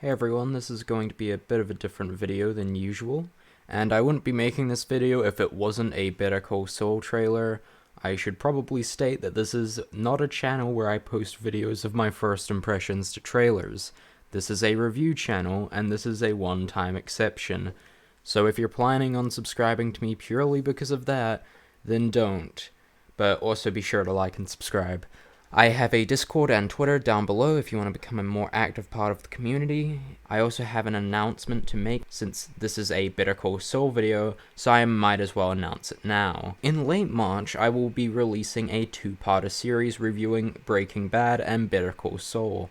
Hey everyone, this is going to be a bit of a different video than usual, and I wouldn't be making this video if it wasn't a Better Call Saul trailer. I should probably state that this is not a channel where I post videos of my first impressions to trailers. This is a review channel, and this is a one-time exception. So if you're planning on subscribing to me purely because of that, then don't. But also be sure to like and subscribe. I have a Discord and Twitter down below if you want to become a more active part of the community. I also have an announcement to make since this is a Better Call Saul video, so I might as well announce it now. In late March, I will be releasing a two-parter series reviewing Breaking Bad and Better Call Saul.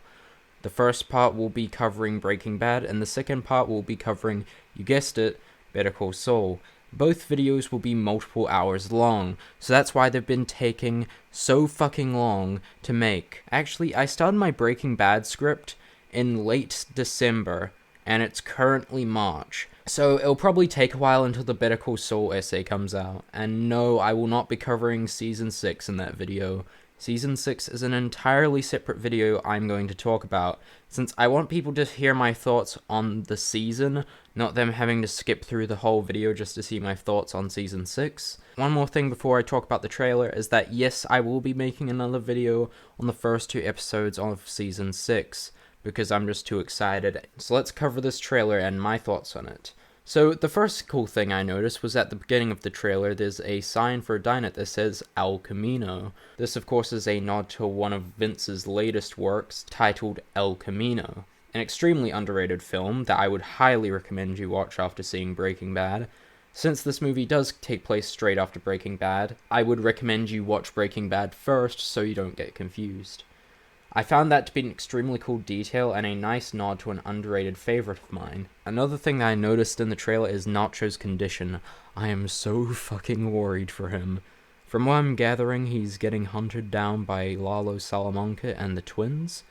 The first part will be covering Breaking Bad, and the second part will be covering, you guessed it, Better Call Saul. Both videos will be multiple hours long, so that's why they've been taking so fucking long to make. Actually, I started my Breaking Bad script in late December, and it's currently March. So it'll probably take a while until the Better Call Saul essay comes out. And no, I will not be covering Season 6 in that video. Season 6 is an entirely separate video I'm going to talk about, since I want people to hear my thoughts on the season, not them having to skip through the whole video just to see my thoughts on Season 6. One more thing before I talk about the trailer is that yes, I will be making another video on the first two episodes of Season 6, because I'm just too excited. So let's cover this trailer and my thoughts on it. So the first cool thing I noticed was at the beginning of the trailer there's a sign for a diner that says El Camino. This of course is a nod to one of Vince's latest works titled El Camino, an extremely underrated film that I would highly recommend you watch after seeing Breaking Bad. Since this movie does take place straight after Breaking Bad, I would recommend you watch Breaking Bad first so you don't get confused. I found that to be an extremely cool detail and a nice nod to an underrated favorite of mine. Another thing I noticed in the trailer is Nacho's condition. I am so fucking worried for him. From what I'm gathering, he's getting hunted down by Lalo, Salamanca, and the twins,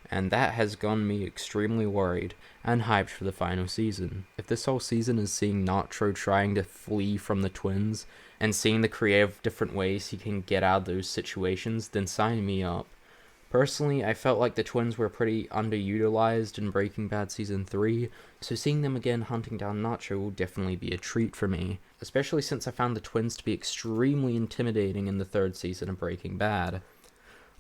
and that has gotten me extremely worried and hyped for the final season. If this whole season is seeing Nacho trying to flee from the twins and seeing the creative different ways he can get out of those situations, then sign me up. Personally, I felt like the twins were pretty underutilized in Breaking Bad Season 3, so seeing them again hunting down Nacho will definitely be a treat for me, especially since I found the twins to be extremely intimidating in the third season of Breaking Bad.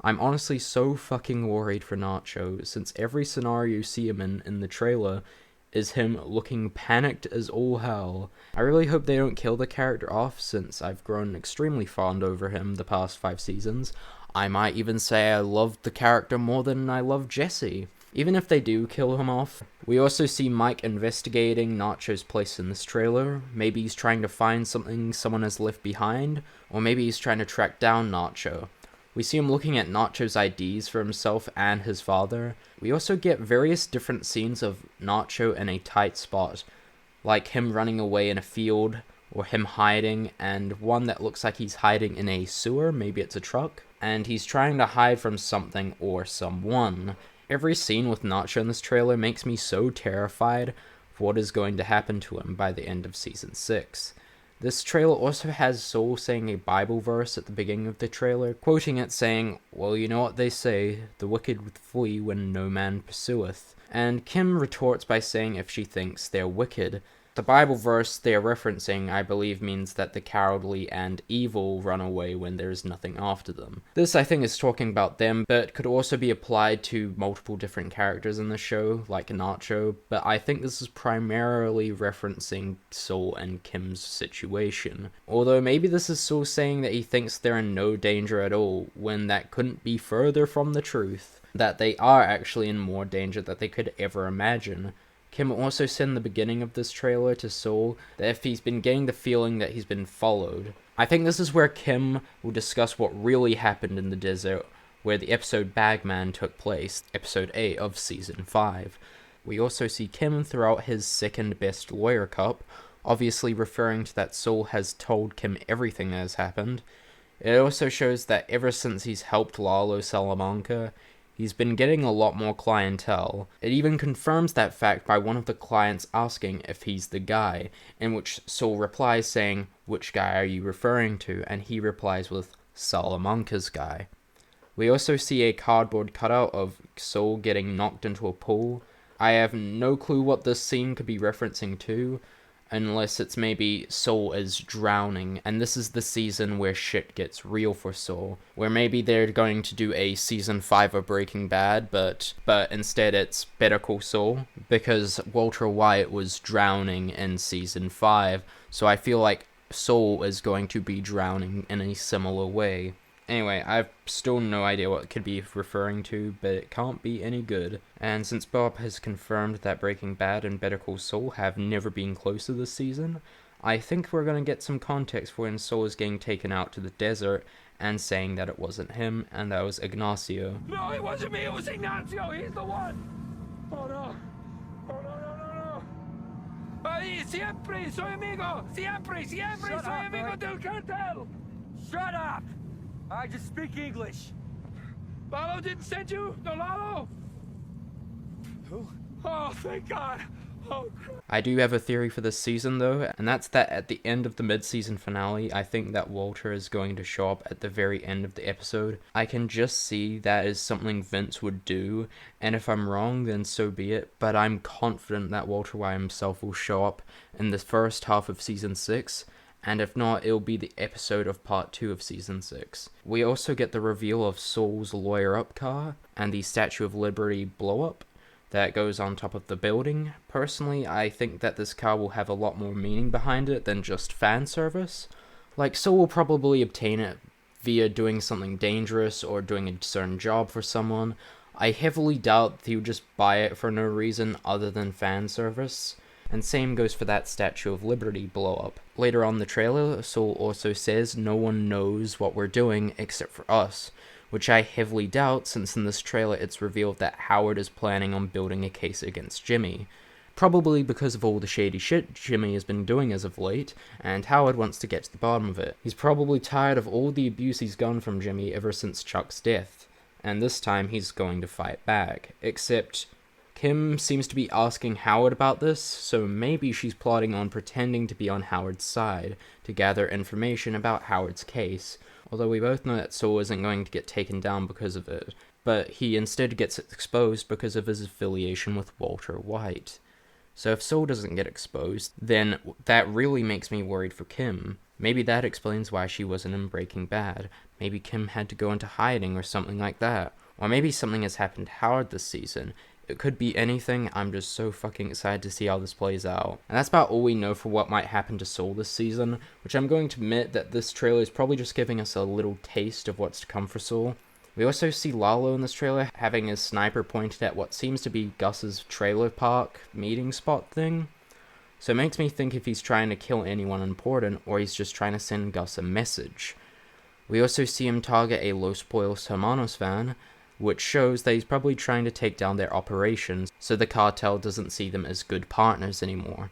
I'm honestly so fucking worried for Nacho, since every scenario you see him in the trailer is him looking panicked as all hell. I really hope they don't kill the character off, since I've grown extremely fond over him the past 5 seasons. I might even say I loved the character more than I love Jesse. Even if they do kill him off. We also see Mike investigating Nacho's place in this trailer. Maybe he's trying to find something someone has left behind, or maybe he's trying to track down Nacho. We see him looking at Nacho's IDs for himself and his father. We also get various different scenes of Nacho in a tight spot, like him running away in a field, or him hiding, and one that looks like he's hiding in a sewer, maybe it's a truck, and he's trying to hide from something or someone. Every scene with Nacho in this trailer makes me so terrified of what is going to happen to him by the end of Season 6. This trailer also has Saul saying a Bible verse at the beginning of the trailer, quoting it saying, "Well, you know what they say, the wicked flee when no man pursueth." And Kim retorts by saying if she thinks they're wicked. The Bible verse they are referencing, I believe, means that the cowardly and evil run away when there is nothing after them. This, I think, is talking about them, but could also be applied to multiple different characters in the show, like Nacho, but I think this is primarily referencing Saul and Kim's situation. Although maybe this is Saul saying that he thinks they're in no danger at all, when that couldn't be further from the truth, that they are actually in more danger than they could ever imagine. Kim also said in the beginning of this trailer to Saul that if he's been getting the feeling that he's been followed. I think this is where Kim will discuss what really happened in the desert, where the episode Bagman took place, episode 8 of Season 5. We also see Kim throw out his second best lawyer cup, obviously referring to that Saul has told Kim everything that has happened. It also shows that ever since he's helped Lalo Salamanca, he's been getting a lot more clientele. It even confirms that fact by one of the clients asking if he's the guy, in which Saul replies saying, "Which guy are you referring to?" And he replies with, "Salamanca's guy." We also see a cardboard cutout of Saul getting knocked into a pool. I have no clue what this scene could be referencing to, unless it's maybe Saul is drowning, and this is the season where shit gets real for Saul, where maybe they're going to do a season 5 of Breaking Bad, but instead it's Better Call Saul, because Walter White was drowning in season 5, so I feel like Saul is going to be drowning in a similar way. Anyway, I've still no idea what it could be referring to, but it can't be any good. And since Bob has confirmed that Breaking Bad and Better Call Saul have never been closer this season, I think we're going to get some context for when Saul is getting taken out to the desert and saying that it wasn't him and that was Ignacio. No, it wasn't me, it was Ignacio, he's the one! Oh no, oh no, no, no, no. Ay, siempre soy amigo, siempre soy amigo del cartel! Shut up! I just speak English. Lalo didn't send you? No, Lalo? Who? Oh, thank God. Oh. I do have a theory for this season, though, and that's that at the end of the mid-season finale, I think that Walter is going to show up at the very end of the episode. I can just see that is something Vince would do, and if I'm wrong, then so be it, but I'm confident that Walter White himself will show up in the first half of Season 6, and if not, it'll be the episode of part 2 of Season 6. We also get the reveal of Saul's lawyer-up car, and the Statue of Liberty blow-up that goes on top of the building. Personally, I think that this car will have a lot more meaning behind it than just fan service. Like, Saul will probably obtain it via doing something dangerous or doing a certain job for someone. I heavily doubt he would just buy it for no reason other than fan service. And same goes for that Statue of Liberty blow-up. Later on in the trailer, Saul also says no one knows what we're doing except for us, which I heavily doubt since in this trailer it's revealed that Howard is planning on building a case against Jimmy. Probably because of all the shady shit Jimmy has been doing as of late, and Howard wants to get to the bottom of it. He's probably tired of all the abuse he's gotten from Jimmy ever since Chuck's death, and this time he's going to fight back. Except Kim seems to be asking Howard about this, so maybe she's plotting on pretending to be on Howard's side to gather information about Howard's case, although we both know that Saul isn't going to get taken down because of it, but he instead gets exposed because of his affiliation with Walter White. So if Saul doesn't get exposed, then that really makes me worried for Kim. Maybe that explains why she wasn't in Breaking Bad. Maybe Kim had to go into hiding or something like that. Or maybe something has happened to Howard this season. It could be anything. I'm just so fucking excited to see how this plays out. And that's about all we know for what might happen to Saul this season, which I'm going to admit that this trailer is probably just giving us a little taste of what's to come for Saul. We also see Lalo in this trailer having his sniper pointed at what seems to be Gus's trailer park meeting spot thing. So it makes me think if he's trying to kill anyone important or he's just trying to send Gus a message. We also see him target a Los Pollos Hermanos van, which shows that he's probably trying to take down their operations so the cartel doesn't see them as good partners anymore.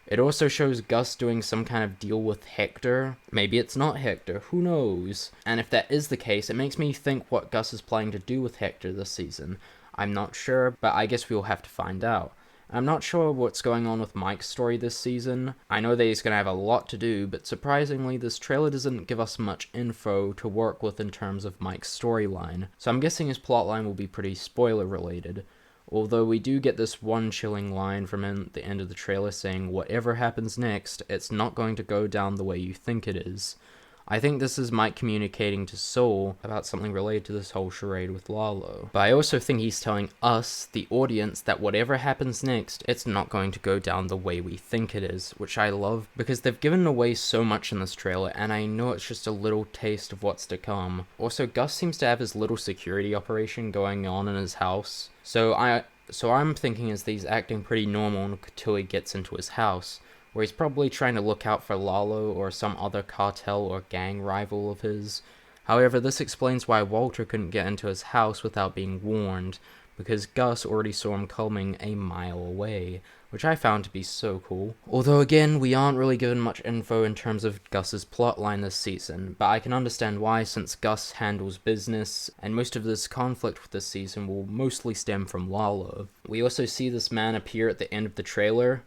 It also shows Gus doing some kind of deal with Hector. Maybe it's not Hector, who knows? And if that is the case, it makes me think what Gus is planning to do with Hector this season. I'm not sure, but I guess we'll have to find out. I'm not sure what's going on with Mike's story this season. I know that he's going to have a lot to do, but surprisingly, this trailer doesn't give us much info to work with in terms of Mike's storyline. So I'm guessing his plotline will be pretty spoiler-related. Although we do get this one chilling line from him at the end of the trailer saying, whatever happens next, it's not going to go down the way you think it is. I think this is Mike communicating to Saul about something related to this whole charade with Lalo. But I also think he's telling us, the audience, that whatever happens next, it's not going to go down the way we think it is, which I love, because they've given away so much in this trailer, and I know it's just a little taste of what's to come. Also, Gus seems to have his little security operation going on in his house, so I'm thinking is that he's acting pretty normal until he gets into his house, where he's probably trying to look out for Lalo or some other cartel or gang rival of his. However, this explains why Walter couldn't get into his house without being warned, because Gus already saw him coming a mile away, which I found to be so cool. Although again, we aren't really given much info in terms of Gus's plotline this season, but I can understand why since Gus handles business, and most of this conflict with this season will mostly stem from Lalo. We also see this man appear at the end of the trailer,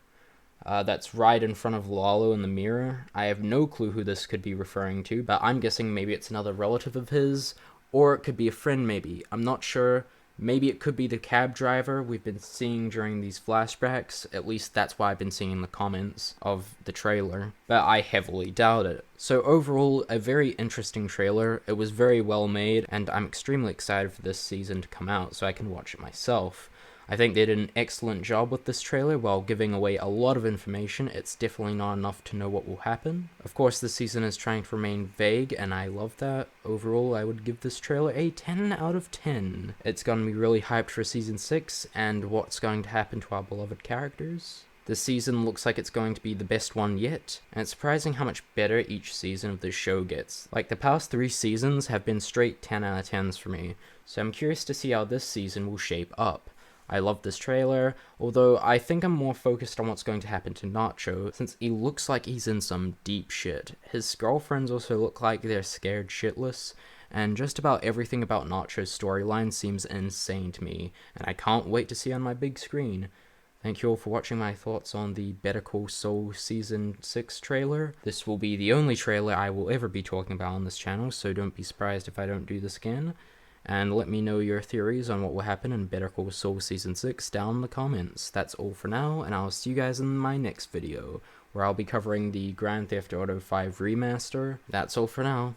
that's right in front of Lalo in the mirror. I have no clue who this could be referring to, but I'm guessing maybe it's another relative of his, or it could be a friend maybe. I'm not sure, Maybe it could be the cab driver we've been seeing during these flashbacks. At least that's what I've been seeing in the comments of the trailer. But I heavily doubt it. So overall, a very interesting trailer. It was very well made, and I'm extremely excited for this season to come out so I can watch it myself. I think they did an excellent job with this trailer while giving away a lot of information. It's definitely not enough to know what will happen. Of course, this season is trying to remain vague, and I love that. Overall, I would give this trailer a 10 out of 10. It's going to be really hyped for Season 6 and what's going to happen to our beloved characters. This season looks like it's going to be the best one yet, and it's surprising how much better each season of this show gets. Like, the past 3 seasons have been straight 10 out of 10s for me, so I'm curious to see how this season will shape up. I love this trailer, although I think I'm more focused on what's going to happen to Nacho, since he looks like he's in some deep shit. His girlfriends also look like they're scared shitless, and just about everything about Nacho's storyline seems insane to me, and I can't wait to see on my big screen. Thank you all for watching my thoughts on the Better Call Saul Season 6 trailer. This will be the only trailer I will ever be talking about on this channel, so don't be surprised if I don't do this again. And let me know your theories on what will happen in Better Call Saul Season 6 down in the comments. That's all for now, and I'll see you guys in my next video, where I'll be covering the Grand Theft Auto 5 remaster. That's all for now.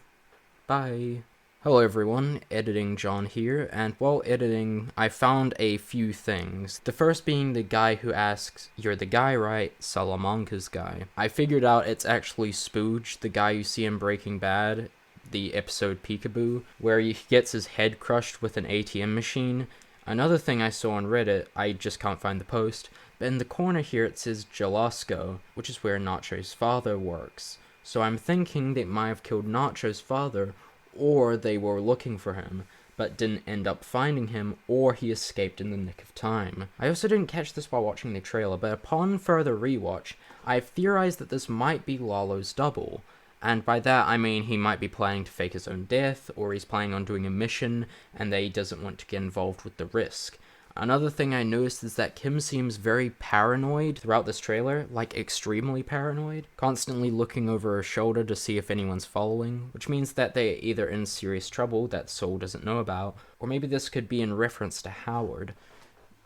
Bye. Hello everyone, Editing John here, and while editing, I found a few things. The first being the guy who asks, "You're the guy, right?" Salamanca's guy. I figured out it's actually Spooge, the guy you see in Breaking Bad, the episode Peekaboo, where he gets his head crushed with an ATM machine. Another thing I saw on Reddit, I just can't find the post, but in the corner here it says Jalisco, which is where Nacho's father works. So I'm thinking they might have killed Nacho's father, or they were looking for him, but didn't end up finding him, or he escaped in the nick of time. I also didn't catch this while watching the trailer, but upon further rewatch, I've theorized that this might be Lalo's double. And by that, I mean he might be planning to fake his own death, or he's planning on doing a mission, and that he doesn't want to get involved with the risk. Another thing I noticed is that Kim seems very paranoid throughout this trailer, like extremely paranoid, constantly looking over her shoulder to see if anyone's following, which means that they're either in serious trouble that Saul doesn't know about, or maybe this could be in reference to Howard,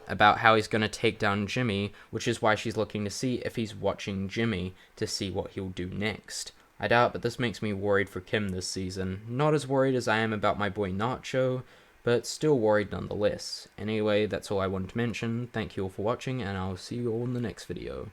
about how he's going to take down Jimmy, which is why she's looking to see if he's watching Jimmy to see what he'll do next. I doubt, but this makes me worried for Kim this season. Not as worried as I am about my boy Nacho, but still worried nonetheless. Anyway, that's all I wanted to mention. Thank you all for watching, and I'll see you all in the next video.